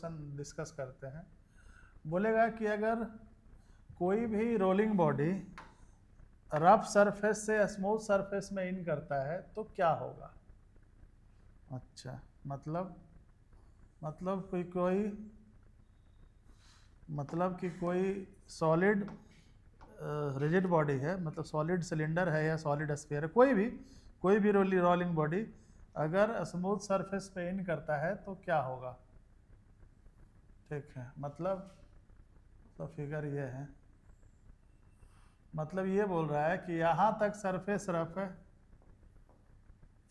Question discuss करते हैं। बोलेगा कि अगर कोई भी रोलिंग बॉडी रफ सरफेस से स्मूथ सरफेस में इन करता है तो क्या होगा। अच्छा, मतलब कोई सॉलिड रिजिड बॉडी है, मतलब सॉलिड सिलेंडर है या सॉलिड स्फीयर है, कोई भी रोलिंग बॉडी अगर स्मूथ सरफेस पे इन करता है तो क्या होगा। ठीक है, मतलब तो फिगर ये है, मतलब ये बोल रहा है कि यहाँ तक सरफेस रफ है,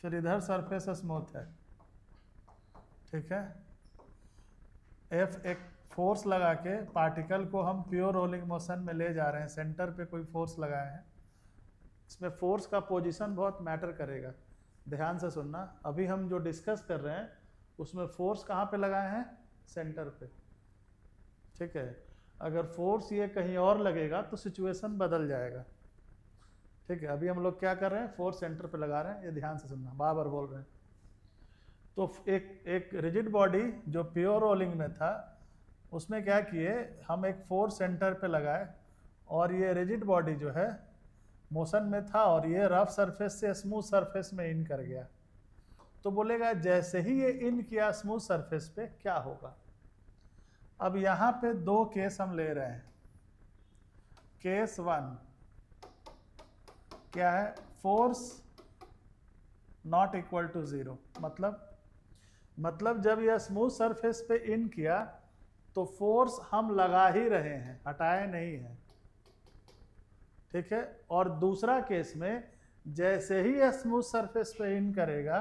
फिर इधर सरफेस स्मूथ है। ठीक है, एक फोर्स लगा के पार्टिकल को हम प्योर रोलिंग मोशन में ले जा रहे हैं, सेंटर पे कोई फोर्स लगाए हैं। इसमें फोर्स का पोजीशन बहुत मैटर करेगा, ध्यान से सुनना। अभी हम जो डिस्कस कर रहे हैं उसमें फोर्स कहाँ पे लगाए हैं, सेंटर पे। ठीक है, अगर फोर्स ये कहीं और लगेगा तो सिचुएशन बदल जाएगा। ठीक है, अभी हम लोग क्या कर रहे हैं, फोर्स सेंटर पे लगा रहे हैं, ये ध्यान से सुनना, बार बोल रहे हैं। तो एक रिजिड बॉडी जो प्योर रोलिंग में था उसमें क्या किए, हम एक फोर्स सेंटर पे लगाए और ये रिजिड बॉडी जो है मोशन में था और ये रफ सरफेस से स्मूथ सरफेस में इन कर गया। तो बोलेगा जैसे ही ये इन किया स्मूथ सरफेस पे क्या होगा। अब यहाँ पे दो केस हम ले रहे हैं। केस 1 क्या है, फोर्स नॉट इक्वल टू 0, मतलब जब यह स्मूथ सरफेस पे इन किया तो फोर्स हम लगा ही रहे हैं, हटाए नहीं है। ठीक है, और दूसरा केस में जैसे ही यह स्मूथ सरफेस पे इन करेगा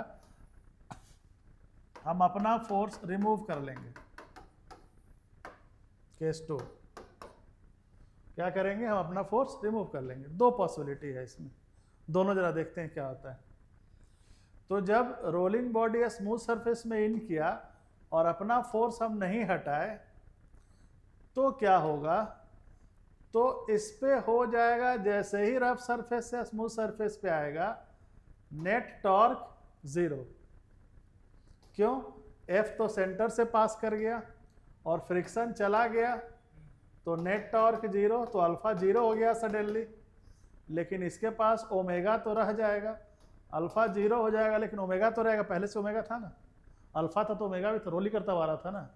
हम अपना फोर्स रिमूव कर लेंगे। केस 2 क्या करेंगे, हम अपना फोर्स रिमूव कर लेंगे। दो पॉसिबिलिटी है इसमें, दोनों जरा देखते हैं क्या होता है। तो जब रोलिंग बॉडी स्मूथ सरफेस में इन किया और अपना फोर्स हम नहीं हटाए तो क्या होगा, तो इस पे हो जाएगा, जैसे ही रफ सरफेस से स्मूथ सरफेस पे आएगा नेट टॉर्क 0। क्यों, F तो सेंटर से पास कर गया और फ्रिक्शन चला गया तो नेट टॉर्क 0, तो अल्फा 0 हो गया सडनली। लेकिन इसके पास ओमेगा तो रह जाएगा, अल्फा 0 हो जाएगा लेकिन ओमेगा तो रहेगा, पहले से ओमेगा था ना, अल्फा था तो ओमेगा भी तो रोल ही करता हुआ रहा था ना।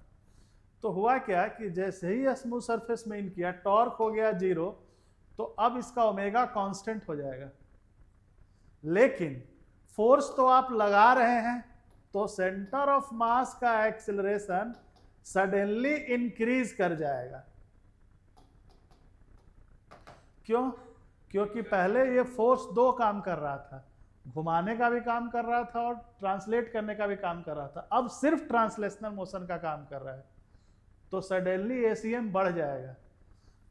तो हुआ क्या कि जैसे ही स्मूथ सरफेस में इन किया टॉर्क हो गया 0, तो अब इसका ओमेगा कांस्टेंट हो जाएगा। लेकिन फोर्स तो आप लगा रहे हैं तो सेंटर ऑफ मास का एक्सेलरेशन सडनली इंक्रीज कर जाएगा। क्यों, क्योंकि पहले ये फोर्स दो काम कर रहा था, घुमाने का भी काम कर रहा था और ट्रांसलेट करने का भी काम कर रहा था, अब सिर्फ ट्रांसलेशनल मोशन का काम कर रहा है। तो सडनली एसीएम बढ़ जाएगा,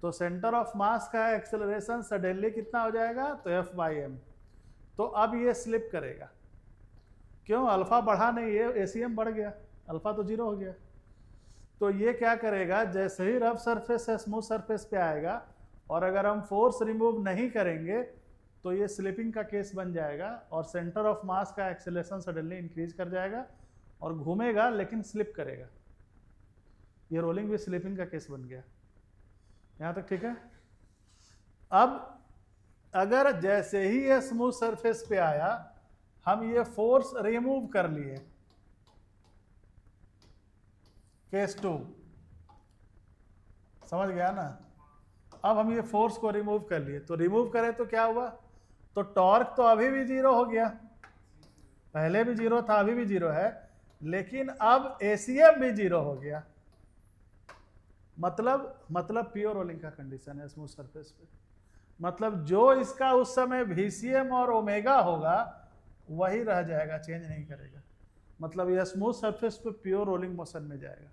तो सेंटर ऑफ मास का एक्सेलरेशन सडनली कितना हो जाएगा, तो F/m। तो अब ये स्लिप करेगा। क्यों, अल्फा बढ़ा नहीं है, एसीएम बढ़ गया, अल्फा तो 0 हो गया। तो ये क्या करेगा, जैसे ही रफ सरफेस से स्मूथ सरफेस पे आएगा और अगर हम फोर्स रिमूव नहीं करेंगे तो ये स्लिपिंग का केस बन जाएगा और सेंटर ऑफ मास का एक्सेलरेशन सडनली इंक्रीज कर जाएगा और घूमेगा लेकिन स्लिप करेगा। ये रोलिंग भी स्लिपिंग का केस बन गया। यहां तक ठीक है। अब अगर जैसे ही ये स्मूथ सरफेस पे आया हम ये फोर्स रिमूव कर लिए, केस 2, समझ गया ना। अब हम ये फोर्स को रिमूव कर लिए, तो रिमूव करें तो क्या हुआ, तो टॉर्क तो अभी भी 0 हो गया, पहले भी 0 था अभी भी 0 है, लेकिन अब एसीएम भी 0 हो गया। मतलब प्योर रोलिंग का कंडीशन है स्मूथ सरफेस पे, मतलब जो इसका उस समय VCM और ओमेगा होगा वही रह जाएगा, चेंज नहीं करेगा। मतलब यह स्मूथ सरफेस पे प्योर रोलिंग मोशन में जाएगा।